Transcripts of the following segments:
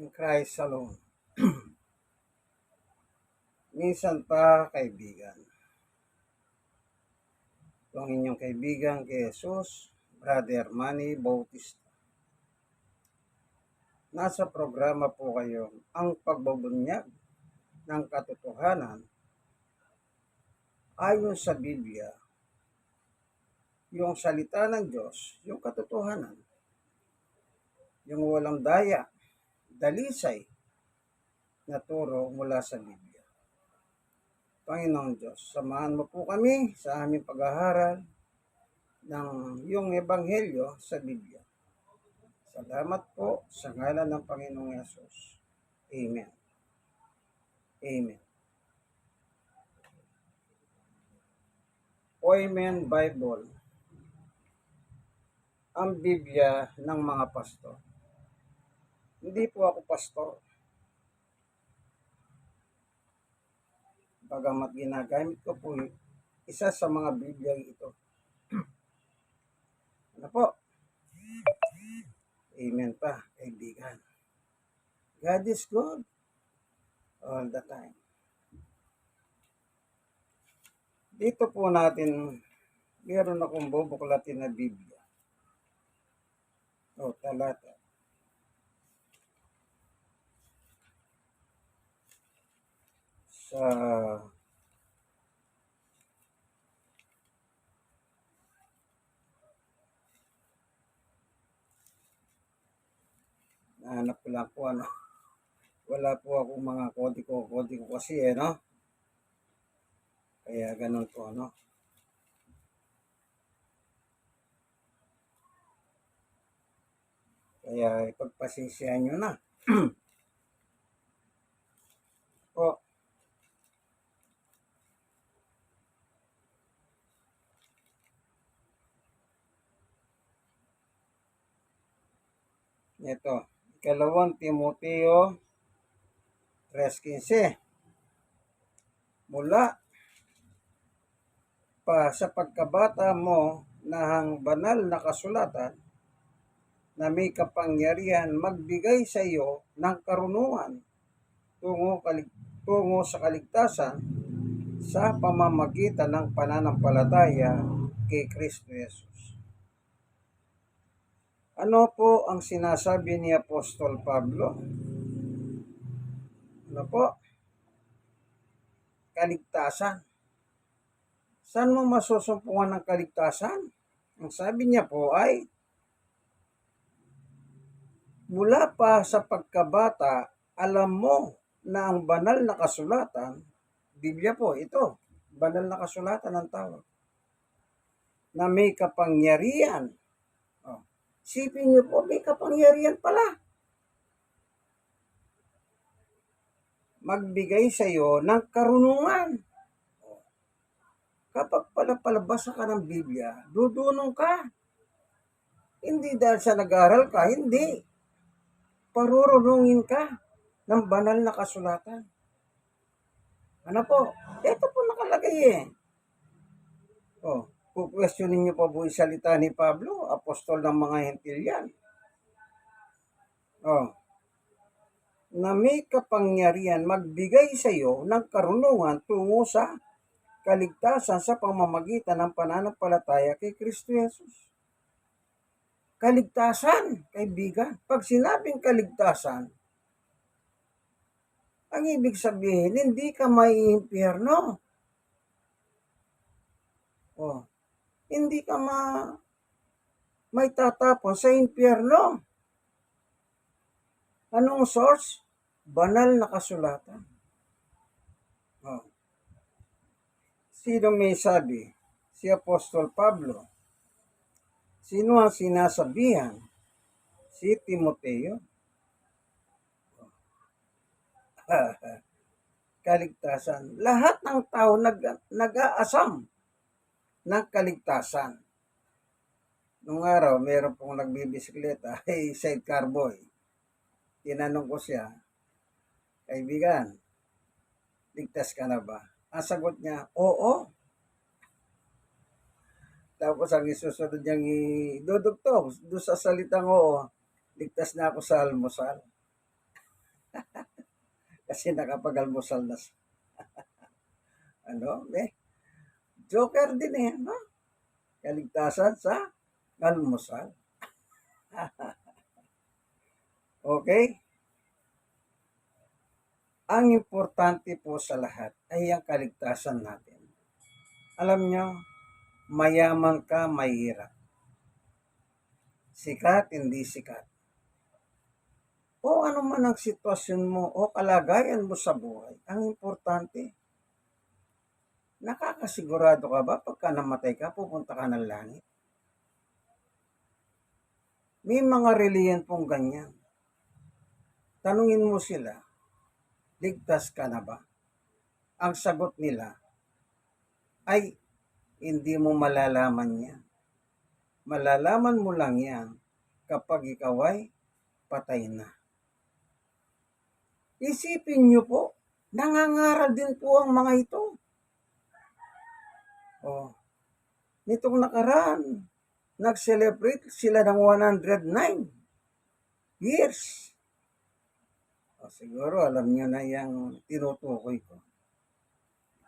In Christ alone. Minsan pa, kaibigan. Ito ang inyong kaibigan kay Jesus, Brother Manny Bautista. Nasa programa po kayo, ang pagbabunyag ng katotohanan ayon sa Biblia, yung salita ng Diyos, yung katotohanan, yung walang daya, dalisay na turo mula sa Biblia. Panginoon Diyos, samahan mo po kami sa aming pag-aaral ng yung Ebanghelyo sa Biblia. Salamat po sa ngalan ng Panginoong Yesus. Amen. Amen. Oimen Bible, ang Biblia ng mga pastor. Hindi po ako pastor. Bagamat ginagamit ko po isa sa mga Biblia ito. Ano po? Amen pa, kaibigan. God is good all the time. Dito po natin, meron akong bubuklatin na Biblia. O, talata. Sa nahanap ko lang po ano. Wala po akong mga kodi ko kasi no? Kaya ganun po ano. Kaya ipagpasisyahan nyo na. Po. Ito. 2 Timoteo 3:15. Mula pa sa pagkabata mo na ang banal na kasulatan na may kapangyarihan magbigay sa iyo ng karunungan tungo sa kaligtasan sa pamamagitan ng pananampalataya kay Kristo Jesus. Ano po ang sinasabi ni Apostol Pablo? Ano po? Kaligtasan. Saan mo masusumpungan ng kaligtasan? Ang sabi niya po ay, mula pa sa pagkabata, alam mo na ang banal na kasulatan, Biblia po, ito, banal na kasulatan ang tawag, na may kapangyarihan. Sipin niyo po, may kapangyarihan pala. Magbigay sa iyo ng karunungan. Kapag palabasa ka ng Biblia, dudunong ka. Hindi dahil sa nag-aral ka, hindi. Parurunungin ka ng banal na kasulatan. Ano po? Ito po nakalagay eh. Kukwestiyonin niyo pa po yung salita ni Pablo, apostol ng mga hentil yan. Na may kapangyarihan magbigay sa iyo ng karunungan tungo sa kaligtasan sa pamamagitan ng pananampalataya kay Kristo Jesus. Kaligtasan, kaibigan. Pag sinabing kaligtasan, ang ibig sabihin, hindi ka maiimpyerno. Hindi ka may tatapon sa impyerno. Anong source? Banal na kasulatan. Sino may sabi? Si Apostol Pablo. Sino ang sinasabihan? Si Timoteo. Kaligtasan. Lahat ng tao nag-aasam ng kaligtasan. Nung araw, meron pong nagbibisikleta, hey, sidecar boy. Tinanong ko siya, kaibigan, ligtas ka na ba? Ang sagot niya, oo. Tapos ang isusunod niyang idudugtong doon sa salitang oo, ligtas na ako sa almusal. Kasi nakapag-almusal na joker din eh, no? Kaligtasan sa almusal. Okay? Ang importante po sa lahat ay ang kaligtasan natin. Alam nyo, mayaman ka, mahirap. Sikat, hindi sikat. O ano man ang sitwasyon mo o kalagayan mo sa buhay, ang importante, nakakasigurado ka ba pagka namatay ka, pupunta ka ng langit? May mga reliyon pong ganyan. Tanungin mo sila, ligtas ka na ba? Ang sagot nila ay hindi mo malalaman yan. Malalaman mo lang yan kapag ikaw ay patay na. Isipin nyo po, nangangaral din po ang mga ito. Nitong nakaraan, nag-celebrate sila ng 109 years. Siguro alam nyo na yung tinutukoy ko.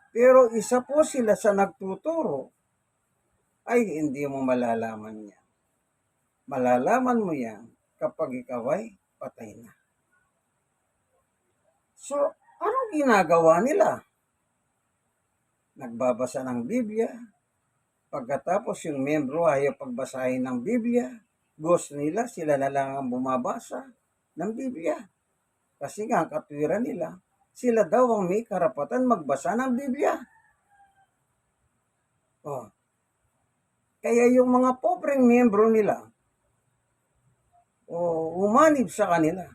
Pero isa po sila sa nagtuturo ay hindi mo malalaman yan. Malalaman mo yan kapag ikaw ay patay na. So, anong ginagawa nila? Nagbabasa ng Biblia. Pagkatapos yung membro ayaw pagbasahin ng Biblia, gusto nila sila na lang ang bumabasa ng Biblia. Kasi nga, katwiran nila, sila daw ang may karapatan magbasa ng Biblia. Kaya yung mga pobreng membro nila, umanib sa kanila.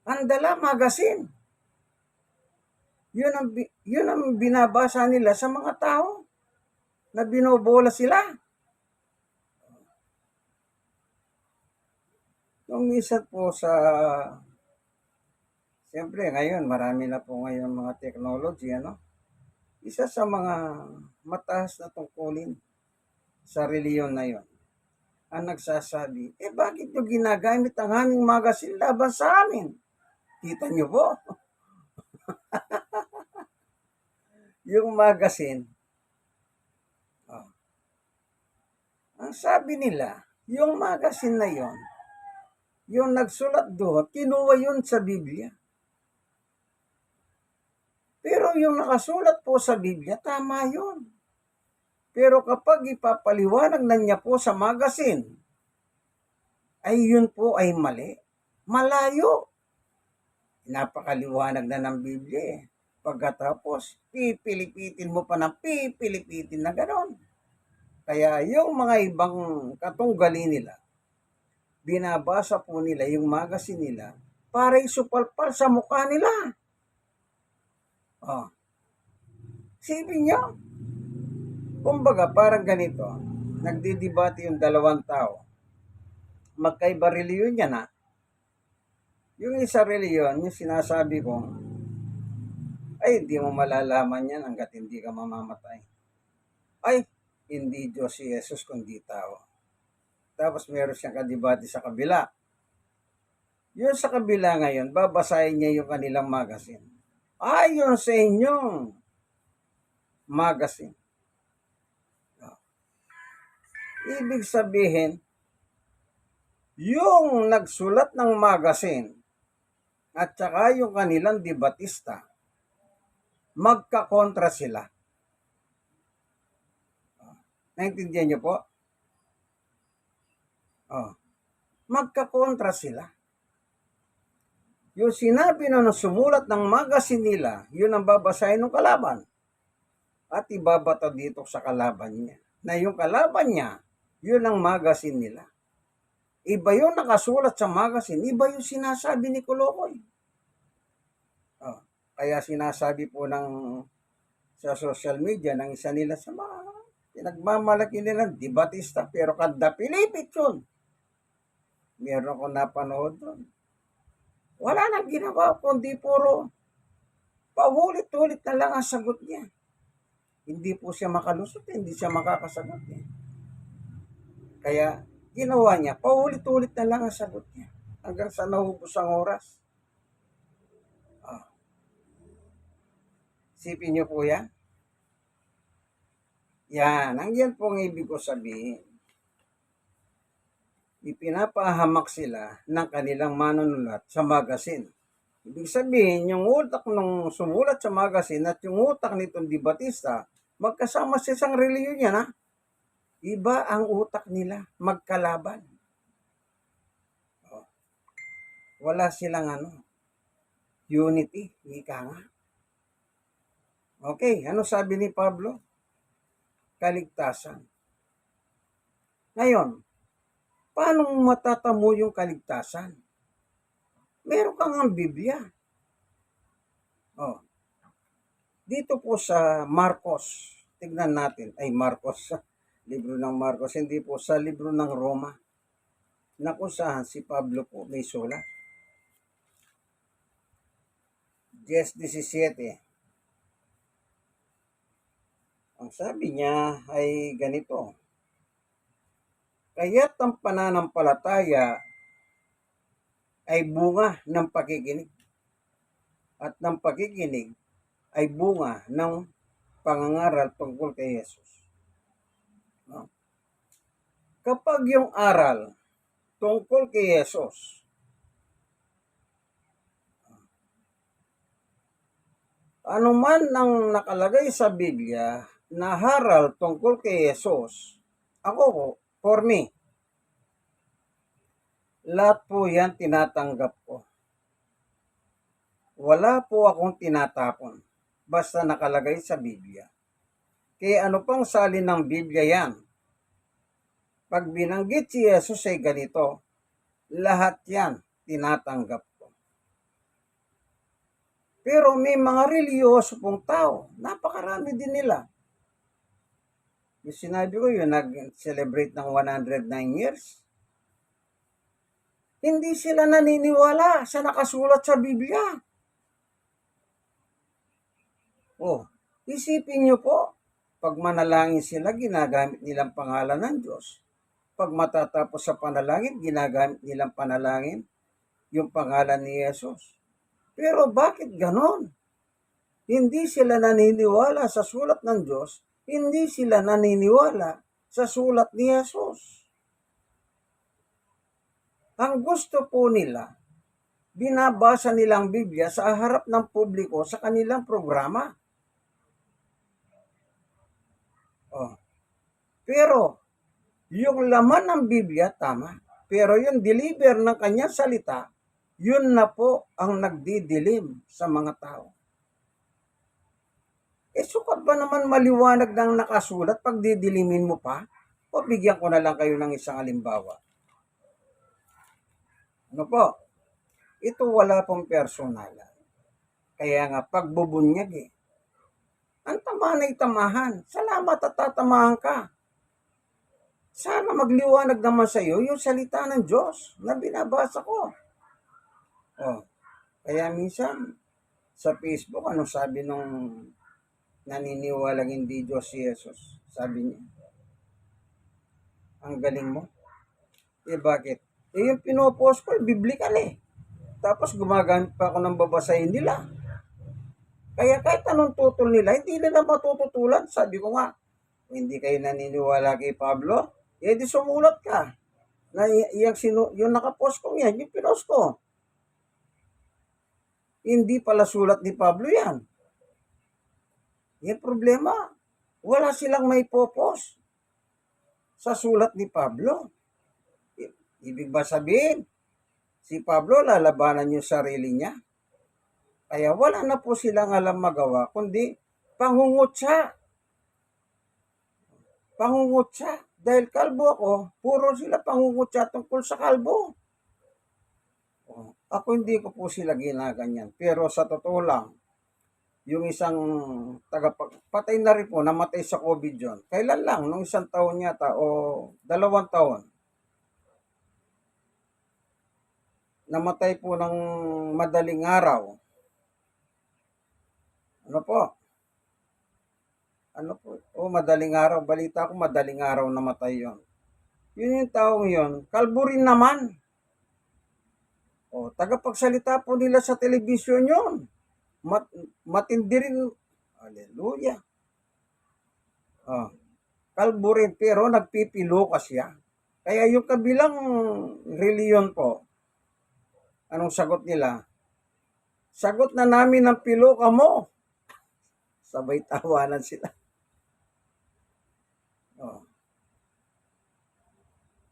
Ang dala magazine. Yun ang binabasa nila sa mga tao na binobola sila. Yung isa po siyempre ngayon, marami na po ngayon mga technology, Isa sa mga mataas na tungkulin sa reliyon na yon, ang nagsasabi, bakit nyo ginagamit ang aming magazine laban sa amin? Kita nyo po? Yung magazine, ang sabi nila, yung magazine na yon, yung nagsulat doon, kinuha yun sa Biblia. Pero yung nakasulat po sa Biblia, tama yun. Pero kapag ipapaliwanag na niya po sa magazine, ay yun po ay mali. Malayo. Napakaliwanag na ng Biblia eh. Pagkatapos, pipilipitin mo pa ng pipilipitin na gano'n. Kaya yung mga ibang katunggali nila, binabasa po nila yung magazine nila para isupalpal sa mukha nila. Sipin nyo, kumbaga parang ganito, nagdidebate yung dalawang tao. Magkaiba reliyon yan ha. Yung isa reliyon, yung sinasabi ko, ay hindi mo malalaman yan hanggat hindi ka mamamatay. Ay, hindi Diyos si Jesus kundi tao. Tapos meron siyang kadebate sa kabila. Yun sa kabila ngayon, babasahin niya yung kanilang magazine. Ayon sa inyong magazine. Ibig sabihin, yung nagsulat ng magazine at saka yung kanilang debatista, magkakontra sila. Naintindihan niyo po? Magkakontra sila. Yung sinabi na sumulat ng magazine nila, yun ang babasahin ng kalaban. At ibabato dito sa kalaban niya. Na yung kalaban niya, yun ang magazine nila. Iba yung nakasulat sa magazine, iba yung sinasabi ni Kulokoy. Kaya sinasabi po sa social media ng isa nila sa mga pinagmamalaki nila, debatista, pero kada Pilipit yun. Meron ko napanood doon. Wala nang ginawa, kundi puro paulit-ulit na lang ang sagot niya. Hindi po siya makalusot, hindi siya makakasagot. Kaya Ginawa niya, paulit-ulit na lang ang sagot niya hanggang sa naubos ang oras. Ah, Isipin niyo po yan. Yan, ang yan po ang ibig ko sabihin. Ipinapahamak sila ng kanilang manunulat sa magasin. Ibig sabihin, yung utak nung sumulat sa magasin at yung utak nitong Di Batista, magkasama sa isang reliyon yan, ha? Iba ang utak nila, magkalaban. Oh, wala silang unity, ika nga. Okay, ano sabi ni Pablo? Kaligtasan. Ngayon, paano matatamo yung kaligtasan? Meron kang ang Biblia. Oh, dito po sa Marcos, tignan natin, ay Marcos, libro ng Marcos, hindi po sa libro ng Roma, na kung saan si Pablo po may sulat. 10:17. Ang sabi niya ay ganito, kaya't ang pananampalataya ay bunga ng pakikinig at ng pakikinig ay bunga ng pangangaral tungkol kay Jesus. No? Kapag yung aral tungkol kay Jesus ano man ang nakalagay sa Biblia na haral tungkol kay Jesus, ako po, for me, lahat po yan tinatanggap ko. Wala po akong tinatapon, basta nakalagay sa Biblia. Kaya ano pang salin ng Biblia yan? Pag binanggit si Jesus ay ganito, lahat yan tinatanggap ko. Pero may mga reliyoso pong tao, napakarami din nila. Yung sinabi ko yun, nag-celebrate ng 109 years. Hindi sila naniniwala sa nakasulat sa Biblia. Oh, isipin nyo po, pag manalangin sila, ginagamit nilang pangalan ng Diyos. Pag matatapos sa panalangin, ginagamit nilang panalangin yung pangalan ni Jesus. Pero bakit ganon? Hindi sila naniniwala sa sulat ng Diyos, hindi sila naniniwala sa sulat ni Jesus. Ang gusto po nila, binabasa nilang Biblia sa harap ng publiko sa kanilang programa. Oh. Pero, yung laman ng Biblia, tama. Pero yung deliver ng kanyang salita, yun na po ang nagdidilim sa mga tao. Sukat ba naman maliwanag ng nakasulat pag didilimin mo pa? O bigyan ko na lang kayo ng isang halimbawa. Ano po? Ito wala pong personalan. Kaya nga, pagbubunyag ang tamahan ay tamahan. Salamat at tatamahan ka. Sana magliwanag naman sa iyo yung salita ng Diyos na binabasa ko. Oh, kaya minsan, sa Facebook, ano sabi nung naniniwalang hindi Diyos si Jesus? Sabi niya, ang galing mo. Bakit? Yung pinopost ko, biblical Tapos gumagamit pa ako ng babasahin nila. Kaya kahit anong tutol nila, hindi nila matututulan. Sabi ko nga, hindi kayo naniniwala kay Pablo, di sumulat ka. Na yung nakapost ko yan, yung pinost ko. Hindi pala sulat ni Pablo yan. Yung problema, wala silang may popost sa sulat ni Pablo. Ibig ba sabihin, si Pablo lalabanan yung sarili niya? Kaya wala na po silang alam magawa, kundi pangungutsa. Pangungutsa. Dahil kalbo ako, puro sila pangungutsa tungkol sa kalbo. Ako hindi ko po sila ginaganyan. Pero sa totoo lang, yung isang patay na rin po, namatay sa COVID yun. Kailan lang, nung 1 taon yata o 2 taon. Namatay po ng madaling araw. Ano po? Madaling araw. Balita ko madaling araw namatay yon. Yun yung taong yun, kalbo rin naman. O, tagapagsalita po nila sa telebisyon yun. Matindi rin. Hallelujah. O, kalbo rin, pero nagpipilo ka siya. Kaya yung kabilang reliyon po, anong sagot nila? Sagot na namin ng pilo ka mo. Sabay tawanan sila. Oh.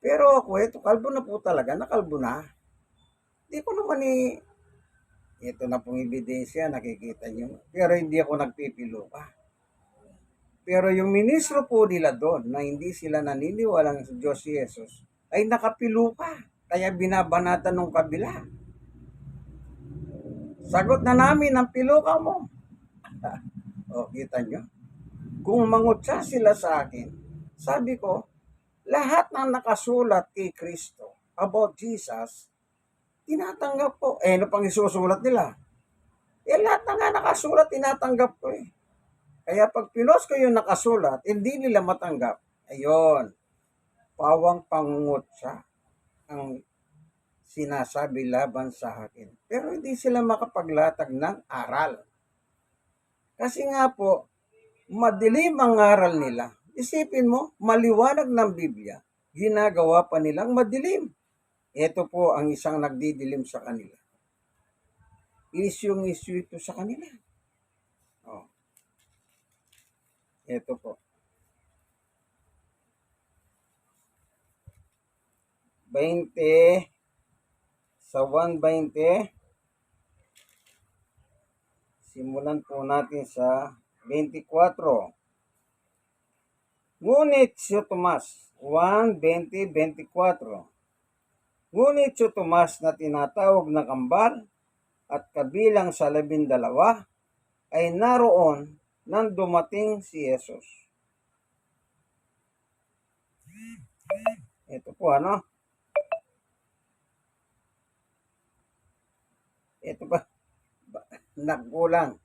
Pero ako, ito, kalbo na po talaga, nakalbo na. Hindi ko naman ito na pong ebidensya, nakikita nyo. Pero hindi ako nagpipilo pa. Pero yung ministro po nila doon, na hindi sila naniniwalang sa Diyos si Jesus, ay nakapilo pa. Kaya binabanatan ng kabila. Sagot na namin ang pilo ka mo. O, kita nyo? Kung mangutsa sila sa akin, sabi ko, lahat ng nakasulat kay Kristo about Jesus, tinatanggap ko. Ano pang isusulat nila? Lahat na nga nakasulat, tinatanggap ko eh. Kaya pag pinost ko yung nakasulat, hindi nila matanggap. Ayun, pawang pangungutsa ang sinasabi laban sa akin. Pero hindi sila makapaglatag ng aral. Kasi nga po, madilim ang aral nila. Isipin mo, maliwanag ng Biblia, ginagawa pa nilang madilim. Ito po ang isang nagdidilim sa kanila. Issue ito sa kanila. Oh. Ito po. 20 sa 1:20. Simulan po natin sa 24. Ngunit si Tomas, 1:20-24. Ngunit si Tomas na tinatawag na kambal at kabilang sa 12 ay naroon nang dumating si Jesus. Ito po ito ba? Nagkulang.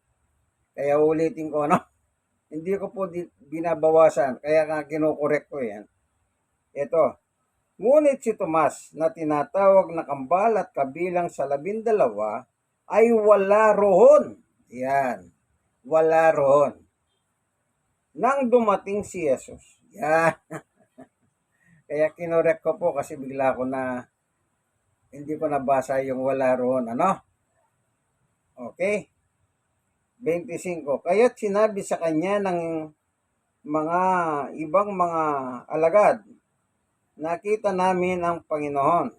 Kaya ulitin ko Hindi ko po binabawasan. Kaya nga kinukorek ko yan. Ito. Ngunit si Tomas na tinatawag na kambal at kabilang sa 12 ay wala roon. Yan. Wala roon. Nang dumating si Jesus. Yan. Kaya kinorek ko po kasi bigla ko na hindi ko nabasa yung wala roon. Okay. 25. Kaya't sinabi sa kanya ng mga ibang mga alagad, nakita namin ang Panginoon.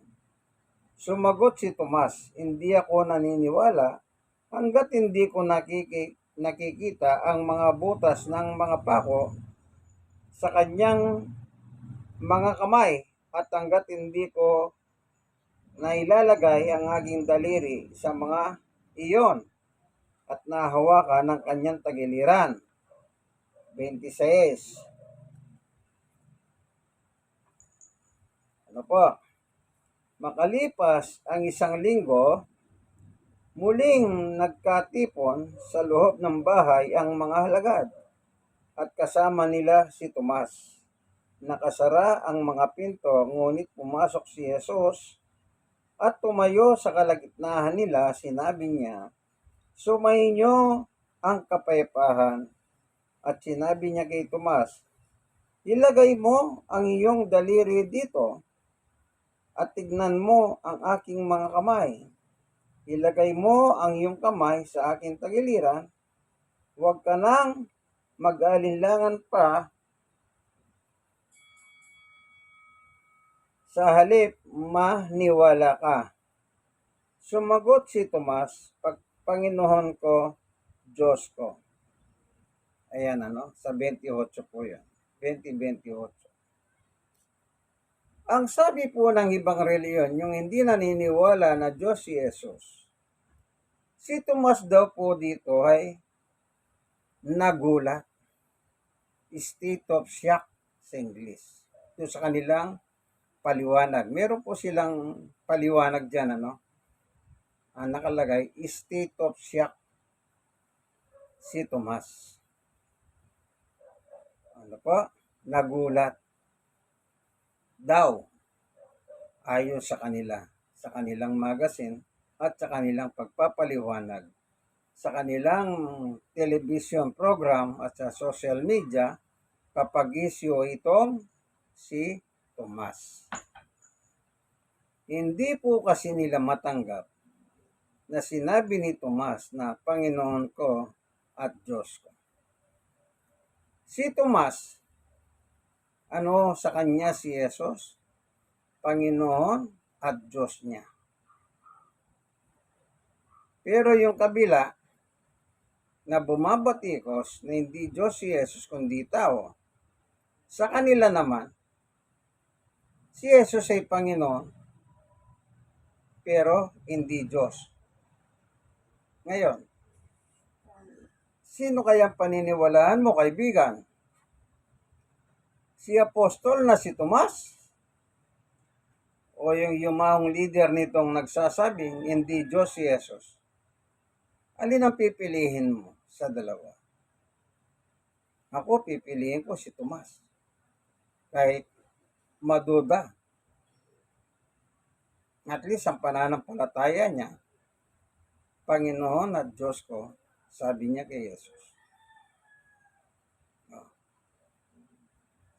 Sumagot si Tomas, hindi ako naniniwala hanggat hindi ko nakikita ang mga butas ng mga pako sa kanyang mga kamay at hanggat hindi ko nailalagay ang aking daliri sa mga iyon at nahawakan ng kanyang tagiliran. 26. Makalipas ang isang linggo, muling nagkatipon sa loob ng bahay ang mga halagad at kasama nila si Tomas. Nakasara ang mga pinto, ngunit pumasok si Jesus at tumayo sa kalagitnaan nila. Sinabi niya, sumainyo ang kapayapaan. At sinabi niya kay Tomas, ilagay mo ang iyong daliri dito at tignan mo ang aking mga kamay. Ilagay mo ang iyong kamay sa aking tagiliran. Huwag ka nang mag-alinlangan pa. Sa halip, maniwala ka. Sumagot si Tomas, Panginoon ko, Diyos ko. Ayan sa 28 po yan. 20:28. Ang sabi po ng ibang reliyon, yung hindi naniniwala na Diyos si Jesus, si Tomas daw po dito ay nagulat. State of shock sa English. Ito sa kanilang paliwanag. Meron po silang paliwanag dyan, nakalagay, state of shock si Tomas. Nagulat. daw ayon sa kanila, sa kanilang magazine at sa kanilang pagpapaliwanag sa kanilang television program at sa social media kapag isyo itong si Tomas. Hindi po kasi nila matanggap na sinabi ni Tomas na Panginoon ko at Diyos ko. Si Tomas, ano sa kanya si Jesus? Panginoon at Diyos niya. Pero yung kabila na bumabatikos na hindi Diyos si Jesus kundi tao, sa kanila naman, si Jesus ay Panginoon pero hindi Diyos. Ngayon, sino kaya paniniwalaan mo, kaibigan? Si Apostol na si Tomas? O yung yumawang leader nitong nagsasabing hindi Diyos si Jesus? Alin ang pipilihin mo sa dalawa? Ako, pipiliin ko si Tomas. Kahit maduda. At least ang pananampalataya niya, Panginoon at Diyos ko, sabi niya kay Jesus.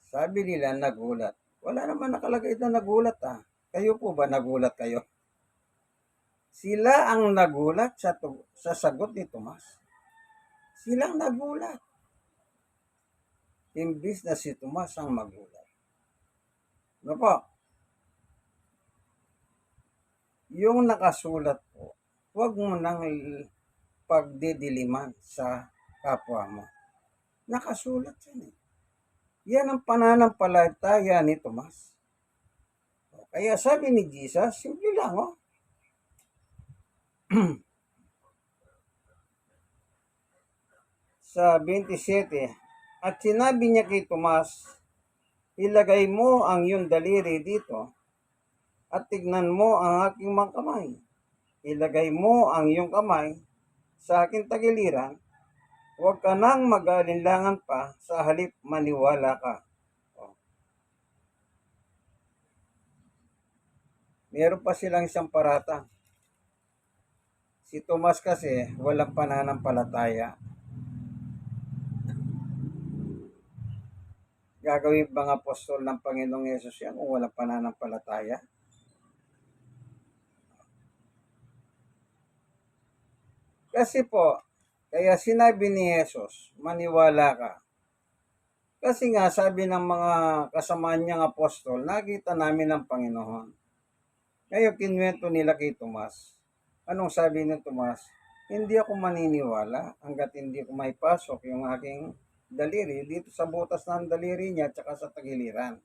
Sabi nila nagulat. Wala naman nakalagay na nagulat Kayo po ba nagulat kayo? Sila ang nagulat sa sagot ni Tomas. Silang nagulat. Imbis na si Tomas ang magulat. Ano po? Yung nakasulat po, huwag mo nang pagdidiliman sa kapwa mo. Nakasulat yan Yan ang pananampalataya ni Tomas. Kaya sabi ni Jesus, simple lang sa 27, at sinabi niya kay Tomas, ilagay mo ang iyong daliri dito at tignan mo ang aking mga kamay. Ilagay mo ang iyong kamay sa aking tagiliran. Huwag ka nang mag-alinlangan pa, sa halip maniwala ka. Meron pa silang isang paratang. Si Tomas kasi walang pananampalataya. Gagawin bang apostol ng Panginoong Yesus yan kung walang pananampalataya? Kasi po, kaya sinabi ni Jesus, maniwala ka. Kasi nga sabi ng mga kasamaan niyang apostol, nakita namin ang Panginoon. Ngayon kinwento nila kay Tomas. Anong sabi ni Tomas? Hindi ako maniniwala hanggat hindi ko may pasok yung aking daliri dito sa butas ng daliri niya at saka sa tagiliran.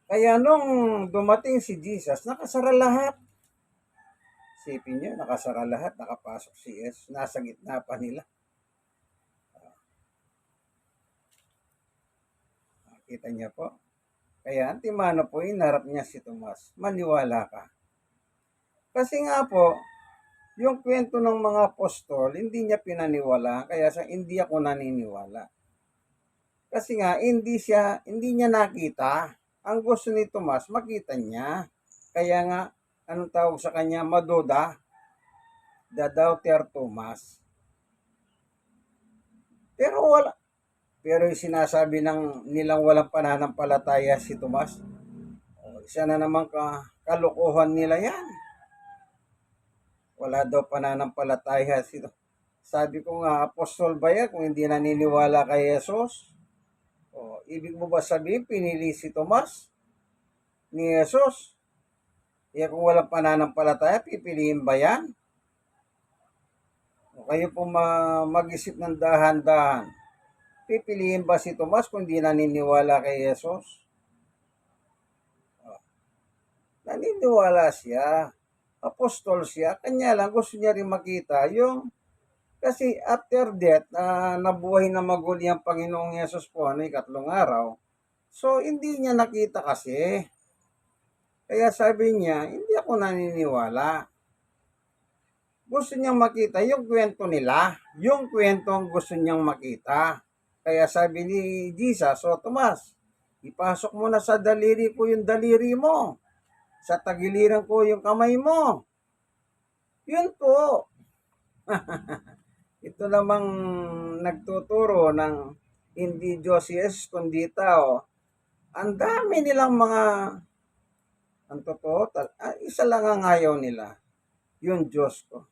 Kaya nung dumating si Jesus, nakasara lahat. Isipin niyo, nakasara lahat, nakapasok si Jesus, nasa gitna pa nila. Kita niya po. Kaya antimano po, inarap niya si Tomas, maniwala ka. Kasi nga po, yung kwento ng mga apostol, hindi niya pinaniwala, kaya hindi ako naniniwala. Kasi nga, hindi niya nakita. Ang gusto ni Tomas, makita niya. Kaya nga, anong tawag sa kanya? Maduda. The doubter Thomas. Pero yung sinasabi nilang walang pananampalataya si Tomas, isa na naman kalukuhan nila yan. Wala daw pananampalataya sila. Sabi ko nga, apostol ba yan kung hindi naniniwala kay Jesus? Ibig mo ba sabihin, pinili si Tomas ni Jesus? Kung walang pananampalataya, pipiliin ba yan? Kayo po mag-isip ng dahan-dahan. Pipiliin ba si Tomas kung hindi naniniwala kay Jesus? Naniniwala siya. Apostol siya, kanya lang gusto niya rin makita kasi after death, nabuhay na maguli ang Panginoong Yesus po, ikatlong araw. So, hindi niya nakita kasi. Kaya sabi niya, hindi ako naniniwala. Gusto niyang makita yung kwento nila. Yung kwento ang gusto niyang makita. Kaya sabi ni Jesus, Tomas, Ipasok mo na sa daliri ko yung daliri mo. Sa tagiliran ko yung kamay mo. Yun po. Ito namang nagtuturo ng hindi Diyos si Jesus kundi tao. Ang dami nilang mga, ang totoo, isa lang ang ayaw nila. Yung Diyos ko.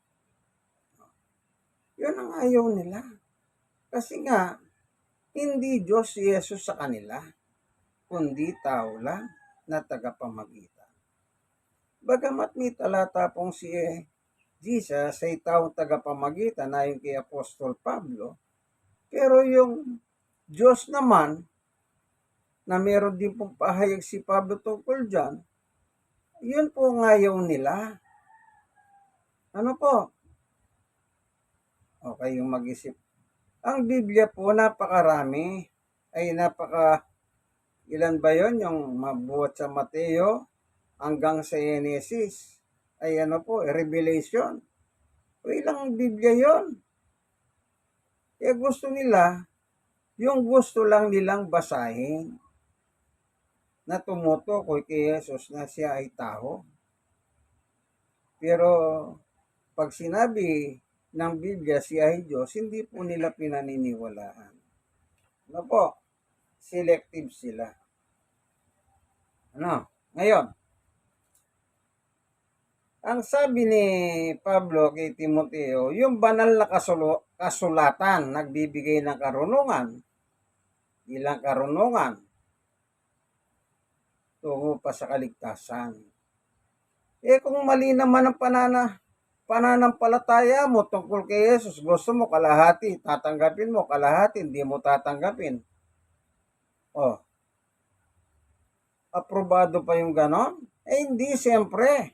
Yun ang ayaw nila. Kasi nga, hindi Diyos si Jesus sa kanila, kundi tao lang na tagapamagitan. Bagamat may talata pong si Jesus ay taong tagapamagitan ayon kay Apostol Pablo, pero yung Diyos naman, na meron din pong pahayag si Pablo tungkol dyan, yun po ang ayaw nila. Ano po? Okay, yung mag-isip. Ang Biblia po napakarami, ay ilan ba yon yung mabuhat sa Mateo hanggang sa Genesis? Ay ano po, Revelation. O ilang Biblia yon? Gusto nila, yung gusto lang nilang basahin na tumutukoy kay Jesus na siya ay tao. Pero pag sinabi ng Biblia siya ay Diyos, hindi po nila pinaniniwalaan. Ano po? Selective sila. Ano? Ngayon, ang sabi ni Pablo kay Timoteo, yung banal na kasulatan, nagbibigay ng karunungan, ilang karunungan, tungo pa sa kaligtasan. Kung mali naman ang pananampalataya mo tungkol kay Jesus, gusto mo kalahati, tatanggapin mo, kalahati, hindi mo tatanggapin. Aprobado pa yung ganon? Hindi, siyempre.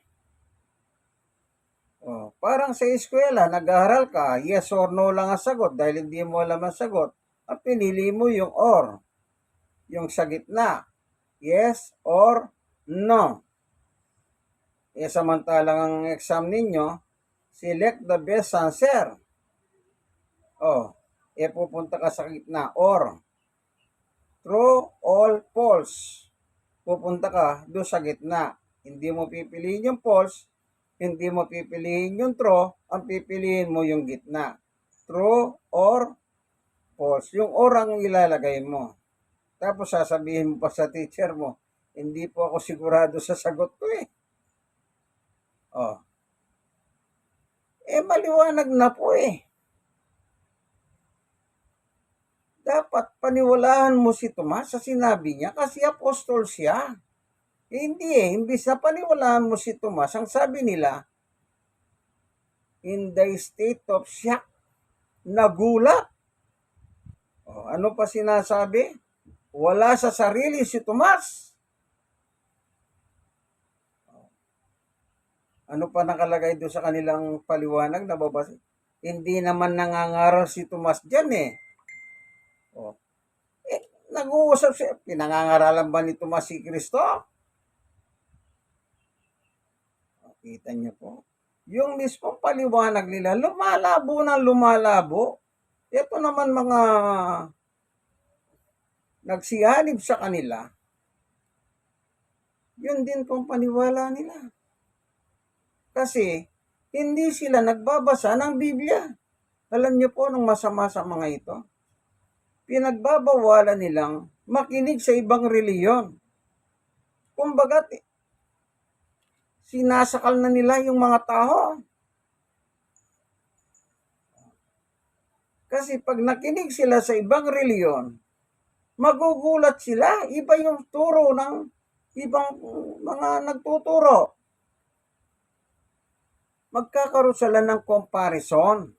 Parang sa eskwela, nag-aaral ka, yes or no lang ang sagot dahil hindi mo alam ang sagot. Ang pinili mo yung or, yung sa gitna, yes or no. Samantalang ang exam ninyo, select the best answer. Pupunta ka sa gitna, or true, all, false. Pupunta ka doon sa gitna. Hindi mo pipiliin yung false, hindi mo pipiliin yung true, ang pipiliin mo yung gitna. True or false. Yung or ang ilalagay mo. Tapos sasabihin mo pa sa teacher mo, hindi po ako sigurado sa sagot ko eh. Maliwanag na po eh. Dapat paniwalaan mo si Tomas sa sinabi niya kasi apostol siya. Hindi imbis na paniwalaan mo si Tomas, ang sabi nila, in the state of shock, nagulat. Ano pa sinasabi? Wala sa sarili si Tomas. Ano pa nakalagay doon sa kanilang paliwanag na babasa? Hindi naman nangangaral si Tomas dyan eh. Nag-uusap siya. Pinangangaralan ba ni Tomas si Kristo? Kita niyo po. Yung mismong paliwanag nila, lumalabo ng lumalabo. Ito naman mga nagsihalib sa kanila, yun din pong paniwala nila. Kasi, hindi sila nagbabasa ng Biblia. Alam niyo po, nung masama sa mga ito, pinagbabawalan nilang makinig sa ibang reliyon. Kumbaga, sinasakal na nila yung mga tao. Kasi pag nakinig sila sa ibang reliyon, magugulat sila. Iba yung turo ng ibang mga nagtuturo. Magkakaroon sila ng comparison.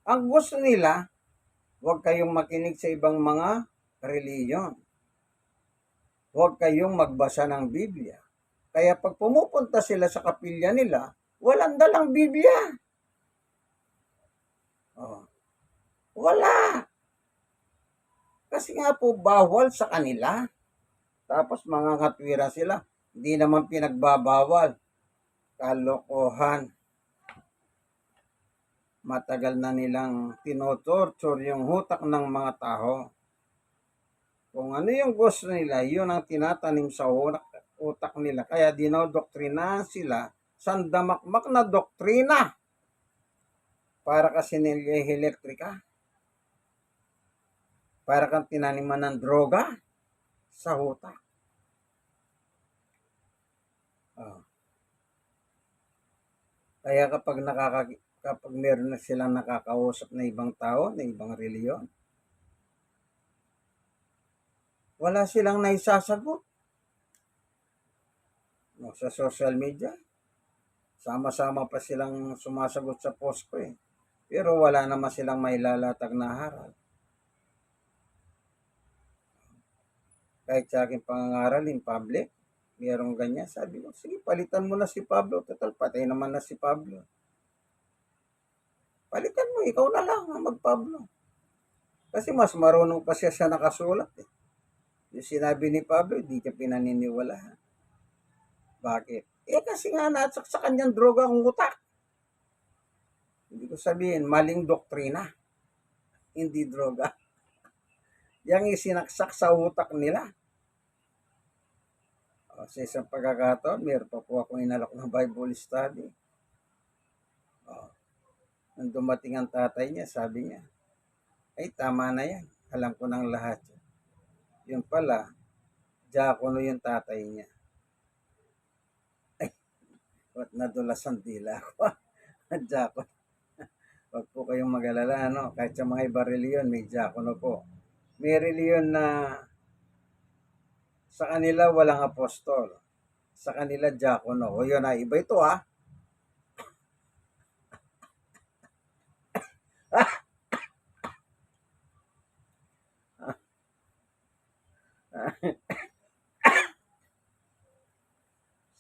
Ang gusto nila, huwag kayong makinig sa ibang mga reliyon. Huwag kayong magbasa ng Biblia. Kaya pag pumupunta sila sa kapilya nila, walang dalang Biblia. Wala. Kasi nga po, bawal sa kanila. Tapos mga katwira sila, hindi naman pinagbabawal. Kalokohan. Matagal na nilang tinotorture yung hutak ng mga tao. Kung ano yung gusto nila, yun ang tinatanim sa utak nila. Kaya dinodoktrinahan sila sa damakmak na doktrina. Para kasi nilay elektrika. Para kang tinaniman ng droga sa utak. Oh. Kaya kapag meron na silang nakakausap na ibang tao, na ibang reliyon, wala silang naisasagot. No, sa social media, sama-sama pa silang sumasagot sa post ko eh. Pero wala naman silang mailalatag na haral. Kahit sa aking pangangaral in public, mayroong ganyan. Sabi ko, sige, palitan mo na si Pablo. Total, patay naman na si Pablo. Palitan mo, ikaw na lang ang mag-Pablo. Kasi mas marunong pa siya sa nakasulat eh. Yung sinabi ni Pablo, hindi niya pinaniniwalaan. Bakit? Kasi nga natsak sa kanyang droga ang utak. Hindi ko sabihin, maling doktrina. Hindi droga. Yang isinaksak sa utak nila. Sa isang pagkakataon, meron pa po akong inalok ng Bible study. Nang dumating ang tatay niya, sabi niya, ay tama na yan. Alam ko ng lahat. Yun pala, diakono yung tatay niya. Ay, ba't nadulas ang dila ko? Diakono. Huwag po kayong mag-alala, no? Kahit sa mga iba reliyon, may diakono po. May reliyon na sa kanila walang apostol. Sa kanila diakono. O yun na, iba ito ah.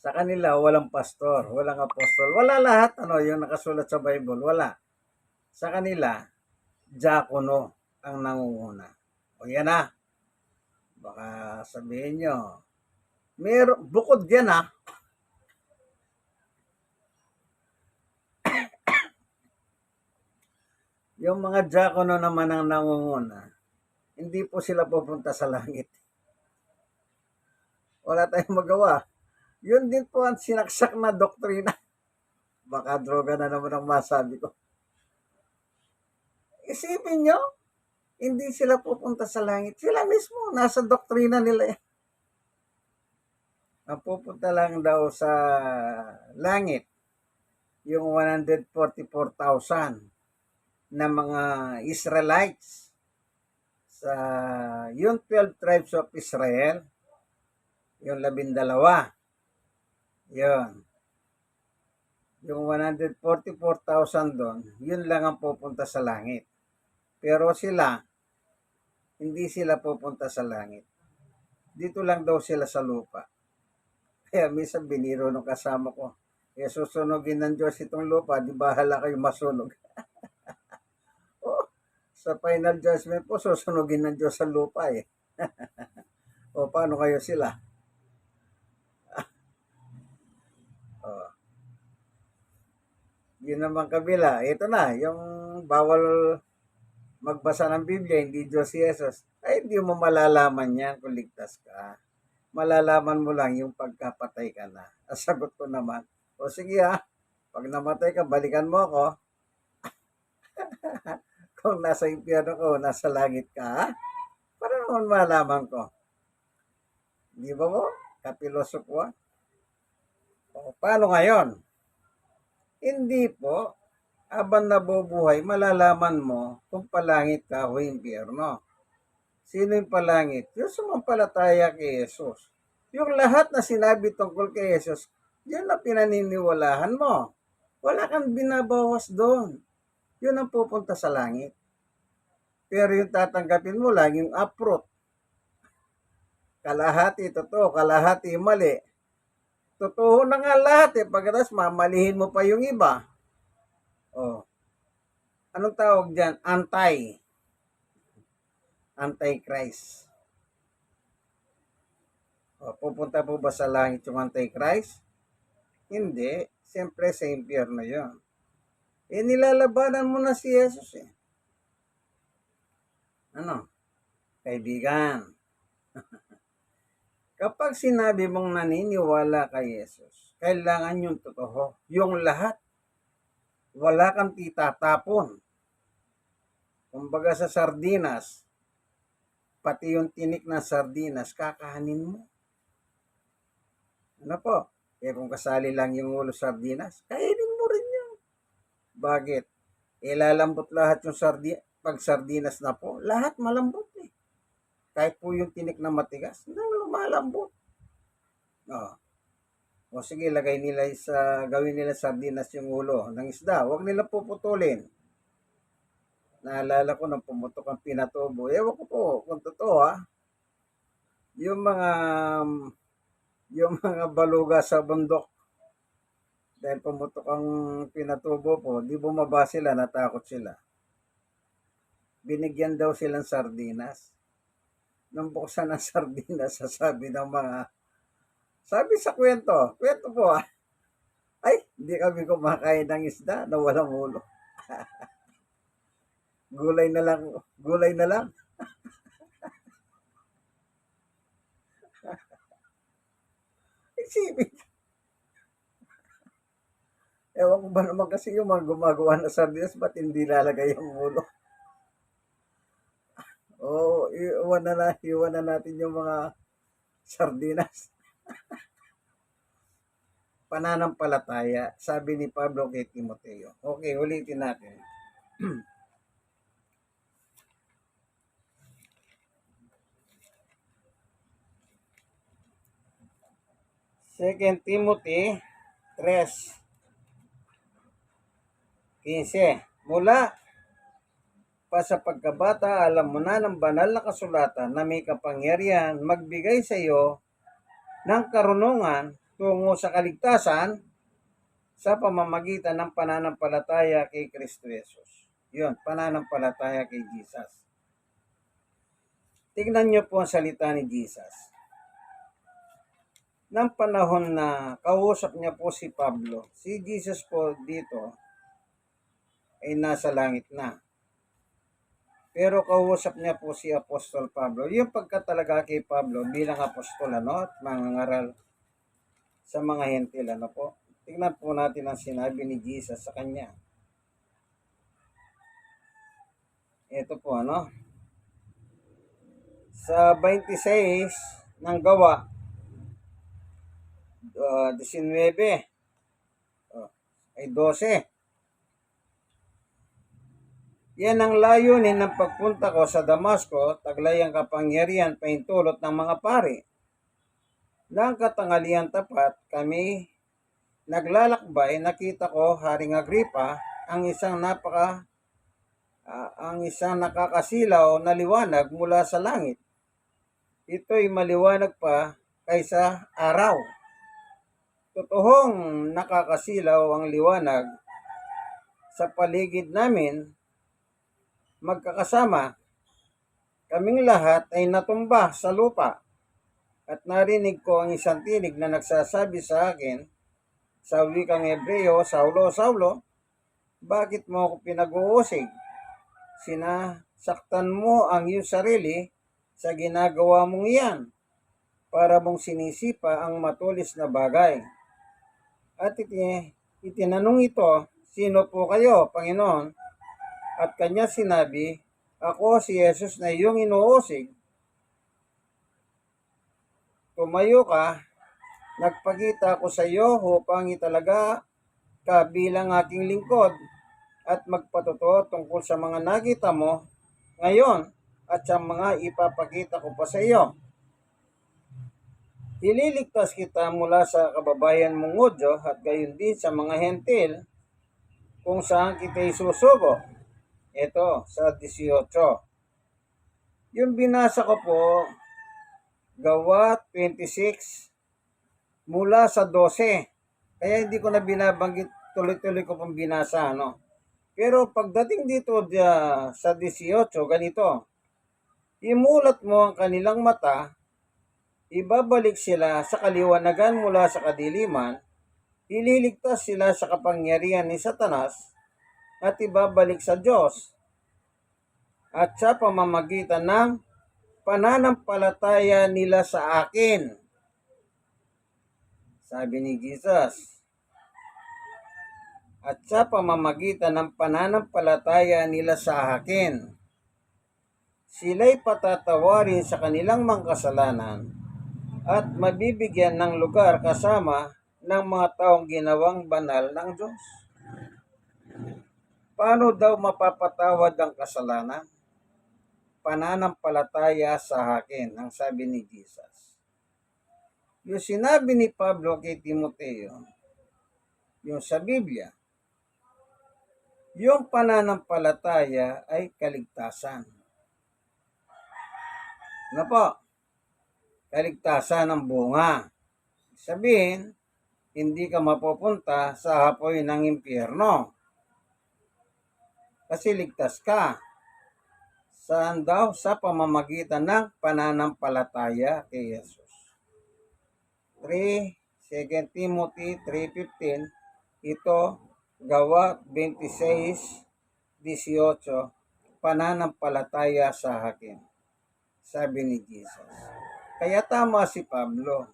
Sa kanila walang pastor, walang apostol. Wala lahat yung nakasulat sa Bible, wala. Sa kanila diakono ang nangunguna. O yan na. Baka sabihin nyo, bukod yan ha. Yung mga diakono naman ang nangunguna, hindi po sila pupunta sa langit. Wala tayong magawa. Yun din po ang sinaksak na doktrina. Baka droga na naman ang masabi ko. Isipin nyo, hindi sila pupunta sa langit. Sila mismo, nasa doktrina nila eh. Ang pupunta lang daw sa langit, yung 144,000 na mga Israelites sa yung 12 tribes of Israel, yung 12, yun. Yung 144,000 doon, yun lang ang pupunta sa langit. Pero sila, hindi sila pupunta sa langit. Dito lang daw sila sa lupa. Kaya minsan biniro nung kasama ko, susunugin ng Diyos itong lupa, di bahala kayo masunog. Sa final judgment po, susunugin ng Diyos sa lupa eh. O paano kayo sila? Yun naman kabila. Ito na, yung bawal magbasa ng Biblia, hindi Diyos si Jesus. Ay, hindi mo malalaman yan kung ligtas ka. Malalaman mo lang yung pagkapatay ka na. Sagot ko naman, o sige ha, pag namatay ka, balikan mo ako. Kung nasa impyerno ko, nasa langit ka, ha? Para naman malaman ko. Di ba mo? Kapilosofwa. O, paano ngayon? Hindi po. Habang nabubuhay, malalaman mo kung palangit ka o impyerno. Sino yung palangit? Yung sumampalataya kay Jesus. Yung lahat na sinabi tungkol kay Jesus, yun na pinaniniwalahan mo. Wala kang binabawas doon. Yun ang pupunta sa langit. Pero yung tatanggapin mo lang, yung uproot. Kalahati totoo, kalahati mali. Totoo na nga lahat eh. Pagkatapos mamalihin mo pa yung iba. Oh. Anong tawag dyan? Antichrist. O, pupunta po ba sa langit yung Antichrist? Hindi. Siyempre sa impyerno yun. Nilalabanan mo na si Jesus eh. Ano? Kaibigan, Kapag sinabi mong naniniwala kay Jesus, kailangan yung totoo, yung lahat. Wala kang titatapon. Kumbaga sa sardinas, pati yung tinik na sardinas, kakahanin mo. Ano po? Kung kasali lang yung ulo sardinas, kainin mo rin yan. Bakit? Ilalambot lahat yung pag sardinas na po, lahat malambot eh. Kahit po yung tinik na matigas, lumalambot. O sige, gawin nila sardinas yung ulo ng isda. Huwag nila puputulin. Naalala ko nung pumutok ang pinatubo. Ewan ko po kung totoo Yung mga baluga sa bundok, dahil pumutok ang pinatubo po, di bumaba sila, natakot sila. Binigyan daw silang sardinas. Nung buksan ang sardinas, sabi sa kwento po ay, hindi kami kumakain ng isda na walang ulo. Gulay na lang. Isipin. Ewan ko ba naman kasi yung mga gumagawa ng sardinas, ba't hindi lalagay yung ulo? Iwan na natin yung mga sardinas. Pananampalataya, sabi ni Pablo kay Timoteo. Okay, ulitin natin. 2 Timothy 3:15. Mula pa sa pagkabata, alam mo na ng banal na kasulatan na may kapangyarihan magbigay sa iyo ng karunungan tungo sa kaligtasan sa pamamagitan ng pananampalataya kay Kristo Jesus. Yun, pananampalataya kay Jesus. Tignan niyo po ang salita ni Jesus. Nang panahon na kausap niya po si Pablo, si Jesus po dito ay nasa langit na. Pero kausap niya po si Apostol Pablo. Yung pagkatalaga kay Pablo bilang apostol at mangangaral sa mga hentil po. Tingnan po natin ang sinabi ni Jesus sa kanya. Ito po sa 26 ng Gawa 19 ay 12. Yan ang layunin ng pagpunta ko sa Damasco, taglay ang kapangyarihan paintulot ng mga pari. Nang katanghalian tapat, kami naglalakbay, nakita ko, Haring Agripa, ang isang nakakasilaw na liwanag mula sa langit. Ito'y maliwanag pa kaysa araw. Totoong nakakasilaw ang liwanag sa paligid namin. Magkakasama, kaming lahat ay natumba sa lupa at narinig ko ang isang tinig na nagsasabi sa akin sa wikang Hebreo, Saulo, Saulo, bakit mo ako pinag-uusig? Sinasaktan mo ang iyong sarili sa ginagawa mong iyan para mong sinisipa ang matulis na bagay. At itinanong ito, sino po kayo, Panginoon? At kanya sinabi, ako si Jesus na iyong inuusig. Tumayo ka, nagpakita ako sa iyo upang italaga ka bilang aking lingkod at magpatotoo tungkol sa mga nakita mo ngayon at sa mga ipapakita ko pa sa iyo. Ililigtas kita mula sa kababayan mong Hudyo at gayon din sa mga hentil kung saan kita isusugo. Ito, sa 18. Yung binasa ko po, Gawa 26, mula sa 12. Kaya hindi ko na binabanggit, tuloy-tuloy ko pang binasa, Pero pagdating dito sa 18, ganito. Imulat mo ang kanilang mata, ibabalik sila sa kaliwanagan mula sa kadiliman, ililigtas sila sa kapangyarihan ni Satanas, at ibabalik sa Diyos at sa pamamagitan ng pananampalataya nila sa akin. Sabi ni Jesus. At sa pamamagitan ng pananampalataya nila sa akin, sila'y patatawarin sa kanilang mga kasalanan at mabibigyan ng lugar kasama ng mga taong ginawang banal ng Diyos. Paano daw mapapatawad ang kasalanan? Pananampalataya sa akin, ang sabi ni Jesus. Yung sinabi ni Pablo kay Timoteo, yung sa Biblia, yung pananampalataya ay kaligtasan. Ano po? Kaligtasan ng bunga. Sabihin, hindi ka mapupunta sa apoy ng impyerno. Kasi ligtas ka. Saan daw? Sa pamamagitan ng pananampalataya kay Jesus. 2 Timothy 3:15, ito, Gawa 26:18, pananampalataya sa akin. Sabi ni Jesus. Kaya tama si Pablo.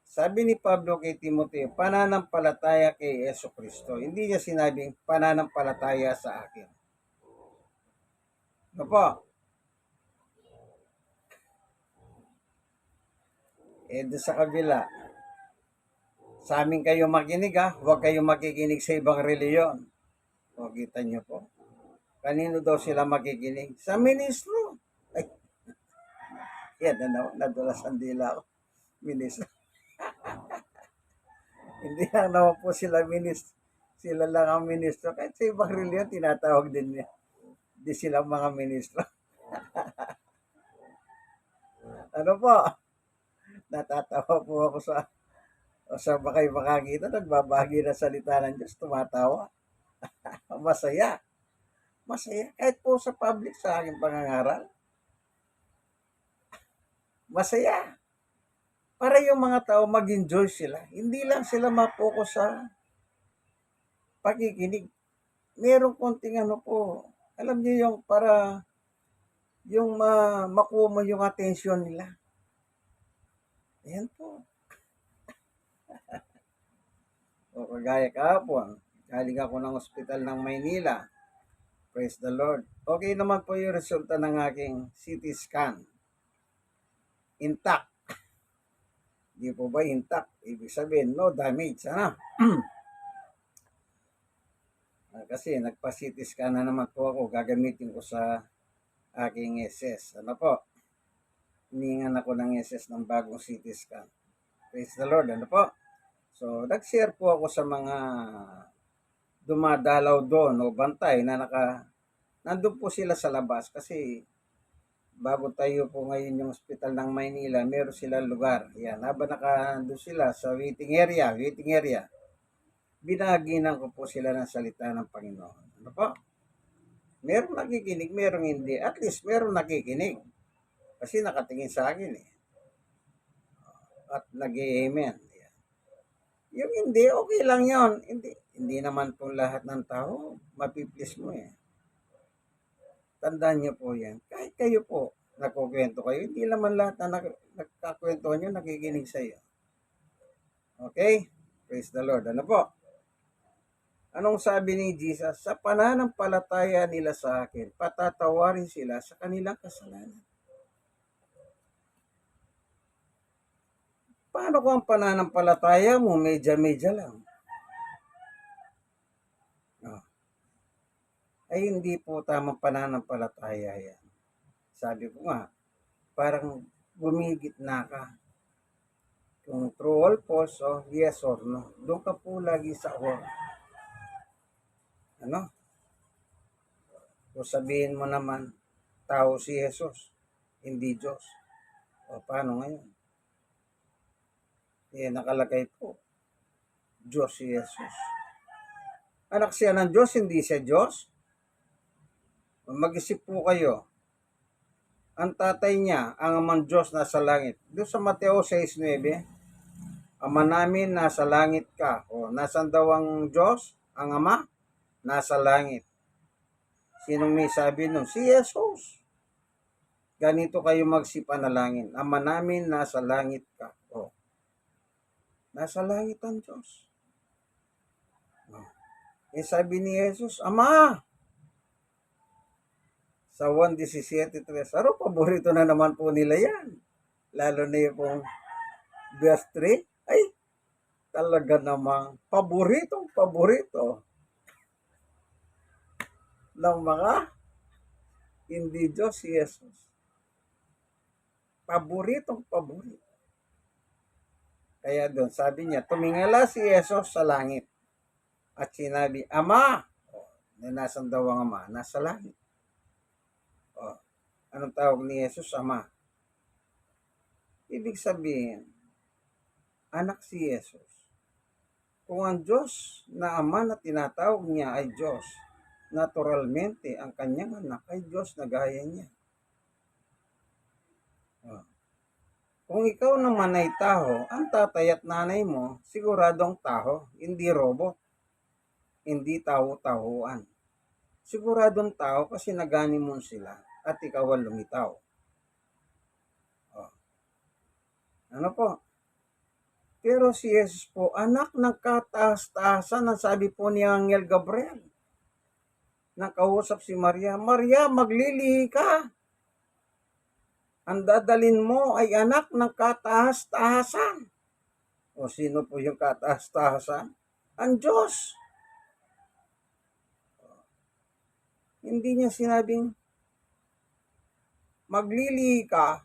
Sabi ni Pablo kay Timoteo, pananampalataya kay Jesucristo. Hindi niya sinabing pananampalataya sa akin. Ano po? Doon sa kabila, sa amin kayo makinig huwag kayong makikinig sa ibang reliyon. O, kita niyo po. Kanino daw sila makikinig? Sa ministro. Ay, yan na nadulas ang dila ko. Ministro. Hindi lang naman po sila ministro. Sila lang ang ministro. Kahit sa ibang reliyon, tinatawag din niya. Hindi sila mga ministro. Ano po? Natatawa po ako sa bakay makakita, nagbabahagi ng salita ng Diyos, tumatawa. Masaya. Masaya. Kahit po sa public, sa aking pangangaral. Masaya. Para yung mga tao mag-enjoy sila. Hindi lang sila mapokus sa pakikinig. Merong konting po. Alam niyo yung para yung makuha mo yung attention nila. Ayan po. O kagaya kahapon, galing ako ng ospital ng Maynila. Praise the Lord. Okay naman po yung resulta ng aking CT scan. Intact. Di po ba intact? Ibig sabihin, no damage. Kasi nagpa-CT scan na naman po ako. Gagamitin ko sa aking SS. Ano po? Hiningan ako ng SS ng bagong CT scan. Praise the Lord. Ano po? So, nag-share po ako sa mga dumadalaw doon o bantay na nandun po sila sa labas kasi bago tayo po ngayon yung hospital ng Maynila, meron silang lugar. Yan, habang nakandun sila sa waiting area, binaginan ko po sila ng salita ng Panginoon. Ano po? Meron nakikinig, meron hindi. At least meron nakikinig. Kasi nakatingin sa akin At nag-amen. Yung hindi, okay lang yon. Hindi naman po lahat ng tao mapiplis mo Tandaan niyo po yan. Kahit kayo po, nagkukwento kayo, hindi naman lahat na nagkakwento nyo nakikinig sa iyo. Okay? Praise the Lord. Ano po? Anong sabi ni Jesus? Sa pananampalataya nila sa akin, patatawarin sila sa kanilang kasalanan. Paano kung ang pananampalataya mo, medya-medya lang? Ay hindi po tamang pananampalataya yan. Sabi ko nga, parang bumigit na ka. Kung true or false, yes or no. Doon ka po lagi sa or. Ano? Kung sabihin mo naman, tao si Jesus, hindi Diyos. O paano ngayon? Nakalagay po, Diyos si Jesus. Anak siya ng Diyos, hindi siya Diyos. Mag-isip po kayo. Ang tatay niya, ang amang Diyos nasa langit. Doon sa Mateo 6:9, Ama namin nasa langit ka. O nasan daw ang Diyos? Ang Ama? Nasa langit. Sinong may sabi nun? Si Jesus. ganito kayo magsipanalangin. Ama namin, nasa langit ka. O, nasa langit ang Diyos. Sabi ni Jesus, Ama, sa 1:17, paborito na naman po nila yan. Lalo na yung pong verse 3, ay, talaga namang paborito ng mga hindi Diyos si Jesus. Paborito. Kaya doon, sabi niya, tumingala si Jesus sa langit at sinabi, Ama, nasan daw ang Ama? Nasa langit. Anong tawag ni Jesus? Ama. Ibig sabihin, anak si Jesus. Kung ang Diyos na Ama na tinatawag niya ay Diyos, naturalmente, ang kanyang anak ay Diyos na gaya niya. Kung ikaw naman ay tao, ang tatay at nanay mo, siguradong tao, hindi robot, hindi taho-tahuan. Siguradong tao kasi nagani mo sila at ikaw ang lumitaw. Ano po? Pero si Jesus po, anak ng kataas-taasan, ang sabi po ni Angel Gabriel. Nakausap si Maria, Maria, maglilihi ka. Ang dadalin mo ay anak ng kataas-taasan. O sino po yung kataas-taasan? Ang Diyos. Hindi niya sinabing, maglilihi ka,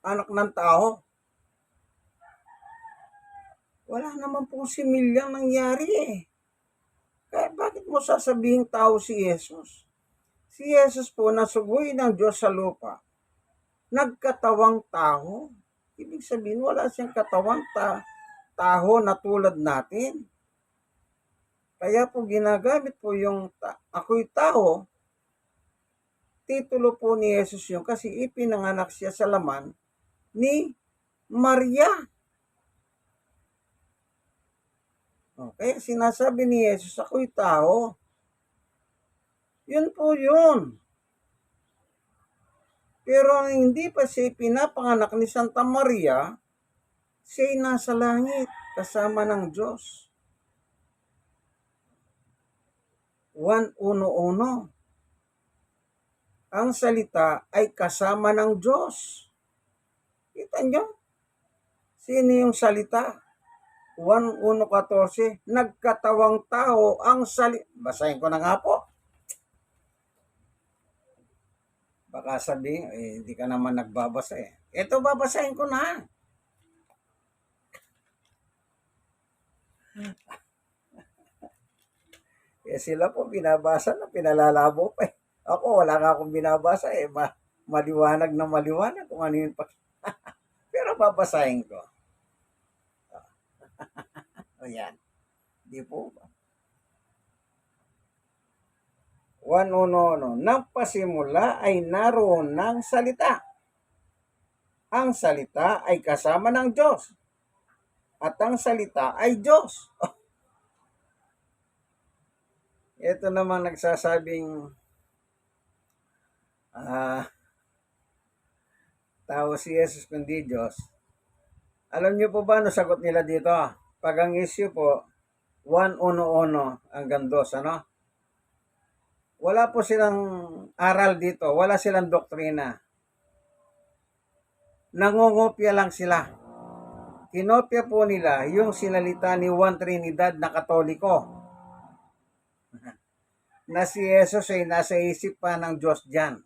anak ng tao. Wala naman pong similyang nangyari eh. Kaya bakit mo sasabihin tao si Jesus? Si Jesus po nasugoy ng Diyos sa lupa. Nagkatawang tao. Ibig sabihin wala siyang katawang taho na tulad natin. Kaya po ginagamit po yung ako'y tao. Titulo po ni Jesus yung kasi ipinanganak siya sa laman ni Maria. Kaya sinasabi ni Jesus, ako'y tao. Yun po yun. Pero hindi pa siya pinapanganak ni Santa Maria, siya'y nasa langit kasama ng Diyos. 1:1. Ang salita ay kasama ng Diyos. Kita nyo? Sino yung salita? 1:14. Nagkatawang tao ang salita. Basahin ko na nga po. Baka sabihin, hindi ka naman nagbabasa eh. Ito, babasahin ko na. Sila po binabasa na pinalalabo pa eh. Ako, wala nga akong binabasa eh. Maliwanag na maliwanag kung ano yun pa. Pero babasahin ko. Ayan. Di po ba? 1:1. Nang pasimula ay naroon ng salita. Ang salita ay kasama ng Diyos. At ang salita ay Diyos. Ito namang nagsasabing tao si Jesus kundi Diyos. Alam niyo po ba ano sagot nila dito? Pag ang issue po, 1:1 hanggang 2, ano? Wala po silang aral dito. Wala silang doktrina. Nangungopia lang sila. Kinopia po nila yung sinalita ni Juan Trinidad na Katoliko. Na si Jesus ay nasa isip pa ng Diyos dyan.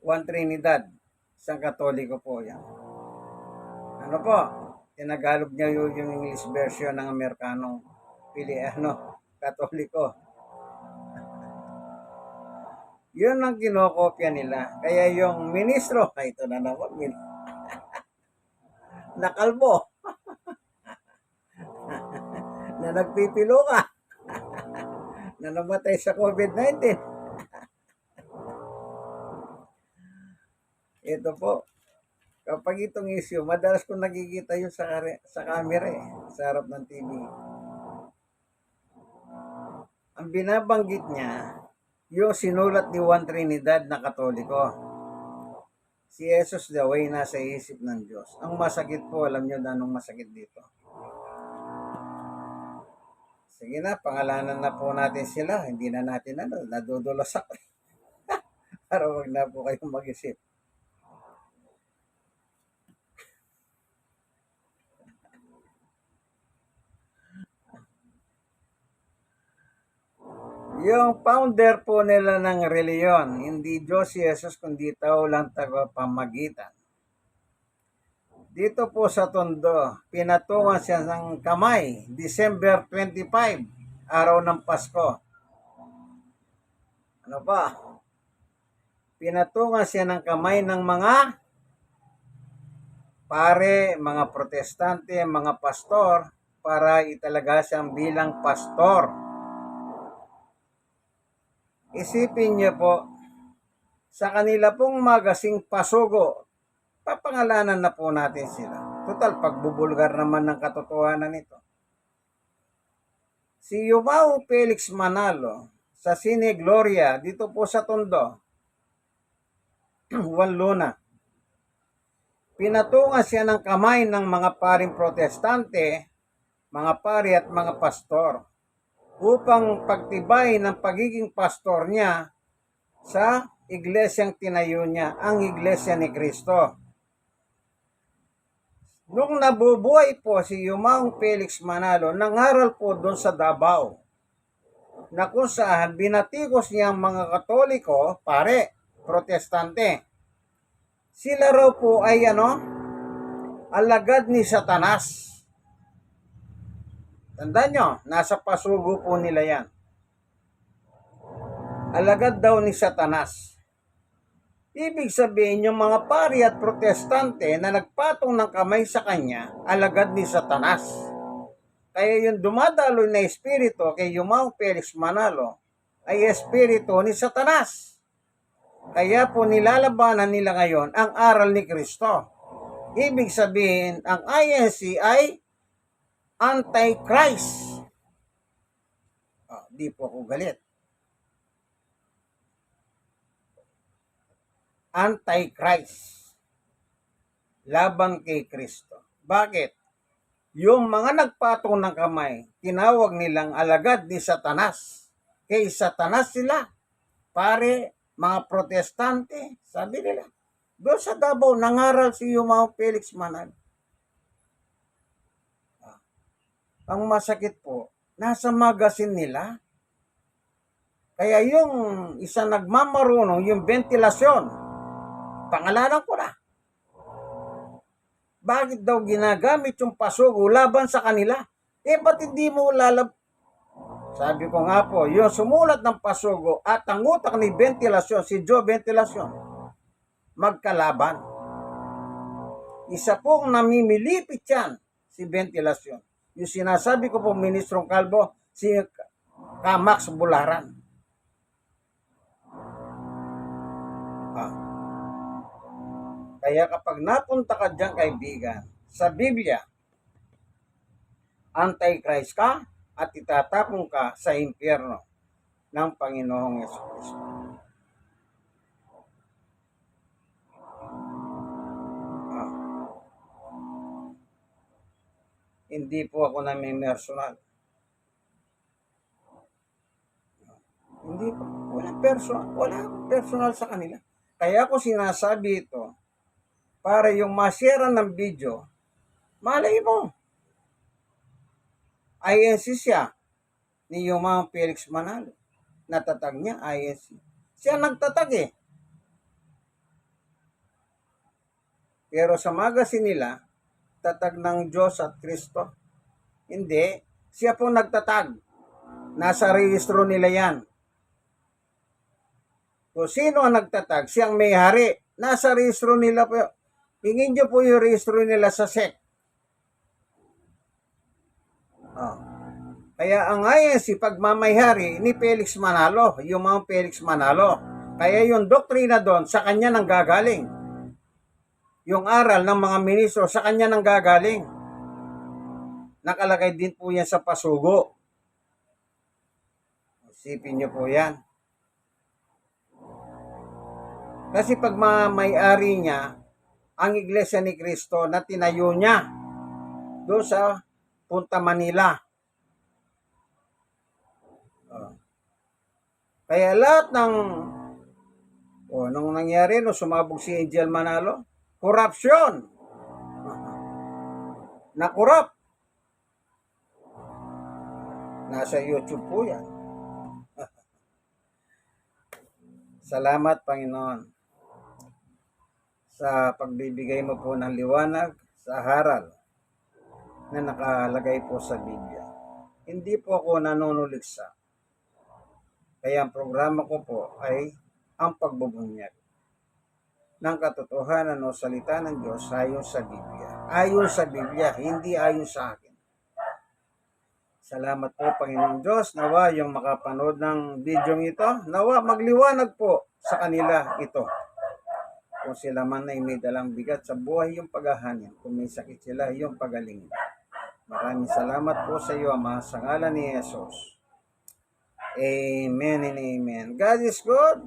Juan Trinidad. Isang Katoliko po yan. Ano po? Tinagalog niya yung English version ng Amerikanong Katoliko. Yun ang kinokopya nila. Kaya yung ministro, ito na naman, nakalbo. Na nagpipilo ka. Na namatay sa COVID-19. Ito po. Kapag itong issue, madalas ko nakikita yun sa camera eh, sa harap ng TV. Ang binabanggit niya, yung sinulat ni Juan Trinidad na Katoliko. Si Jesus the way nasa isip ng Diyos. Ang masakit po, alam nyo na anong masakit dito. Sige na, pangalanan na po natin sila. Hindi na natin nadudulas ako. Para wag na po kayong mag-isip. Yung founder po nila ng reliyon, hindi Diyos si Jesus, kundi tao lang tagapamagitan. Dito po sa Tondo, pinatungan siya ng kamay, December 25, araw ng Pasko. Ano pa? Pinatungan siya ng kamay ng mga pare, mga protestante, mga pastor, para italaga siyang bilang pastor. Isipin niyo po, sa kanila pong magasing pasugo, papangalanan na po natin sila. Total, pagbubulgar naman ng katotohanan nito. Si Yumao Felix Manalo, sa Sine Gloria, dito po sa Tondo, Juan Luna, pinatungan siya ng kamay ng mga paring protestante, mga pari at mga pastor, upang pagtibay ng pagiging pastor niya sa iglesyang tinayo niya, ang Iglesia ni Cristo. Nung nabubuhay po si Yumao Felix Manalo, nangaral po doon sa Davao, na kung saan binatikos niya ang mga Katoliko, pare, protestante. Sila raw po ay alagad ni Satanas. Tandaan nyo, nasa pasugo po nila yan. Alagad daw ni Satanas. Ibig sabihin, yung mga pari at protestante na nagpatong ng kamay sa kanya, alagad ni Satanas. Kaya yung dumadaloy na espiritu kay Yumao Felix Manalo ay espiritu ni Satanas. Kaya po nilalabanan nila ngayon ang aral ni Kristo. Ibig sabihin, ang INC ay Antichrist. Di po ako galit. Antichrist. Laban kay Kristo. Bakit? Yung mga nagpatong ng kamay, tinawag nilang alagad ni Satanas. Kay Satanas sila. Pare, mga protestante, sabi nila. Doon sa Davao, nangaral si Yumao Felix Manalo. Ang masakit po, nasa magazine nila. Kaya yung isa nagmamarunong, yung ventilasyon, pangalanan ko na. Bakit daw ginagamit yung pasugo laban sa kanila? Ba't hindi mo Sabi ko nga po, yung sumulat ng pasugo at ang utak ni ventilasyon, si Joe Ventilasyon, magkalaban. Isa pong namimilipit yan, si Ventilasyon. Yung sinasabi ko po, Ministrong Calvo, si Kamax Bularan. Kaya kapag napunta ka dyan, kaibigan, sa Biblia, Antichrist ka at itatapong ka sa impyerno ng Panginoong Yesu-Kristo. Hindi po ako nami-personal. Hindi po. Walang personal sa kanila. Kaya ako sinasabi ito, para yung ma-share ng video, malay mo. INC siya ni Yumao Felix Manalo. Natatag niya, INC. Siya nagtatag eh. Pero sa magazine nila, tatag ng Diyos at Kristo. Hindi. Siya po nagtatag. Nasa rehistro nila yan. Kung sino ang nagtatag, siyang may-hari. Nasa rehistro nila po. Hingin nyo po yung rehistro nila sa SEC. Kaya ang INC pagmamayari ni Felix Manalo, yung mga Felix Manalo. Kaya yung doktrina doon, sa kanya nang gagaling. Yung aral ng mga ministro, sa kanya nang gagaling. Nakalagay din po yan sa pasugo. Isipin nyo po yan. Kasi pag may-ari niya, ang Iglesia ni Cristo na tinayo niya doon sa Punta Manila. Kaya lahat ng nung nangyari, no, sumabog si Angel Manalo, corruption. Na-corrupt. Nasa YouTube po yan. Salamat, Panginoon, sa pagbibigay mo po ng liwanag sa haral na nakalagay po sa Biblia. Hindi po ako nanunuliksa. Kaya ang programa ko po ay ang pagbubunyag ng katotohanan o salita ng Diyos ayon sa Biblia. Ayon sa Biblia, hindi ayon sa akin. Salamat po, Panginoong Diyos. Nawa yung makapanood ng video ito, nawa magliwanag po sa kanila ito. Kung sila man ay may dalang bigat sa buhay, yung paghahanin. Kung may sakit sila, yung pagalingin. Maraming salamat po sa iyo, Ama, sa ngalan ni Jesus. Amen and amen. God is good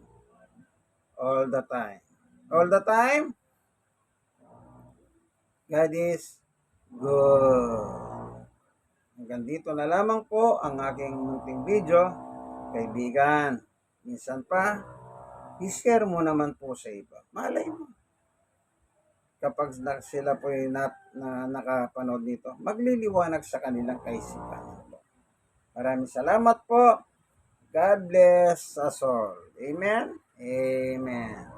all the time. All the time, God is good. Hanggang dito na lamang po ang aking munting video. Kaibigan, minsan pa, i-share mo naman po sa iba. Malay mo. Kapag sila po na nakapanood nito, magliliwanag sa kanilang kaisipan. Maraming salamat po. God bless us all. Amen? Amen.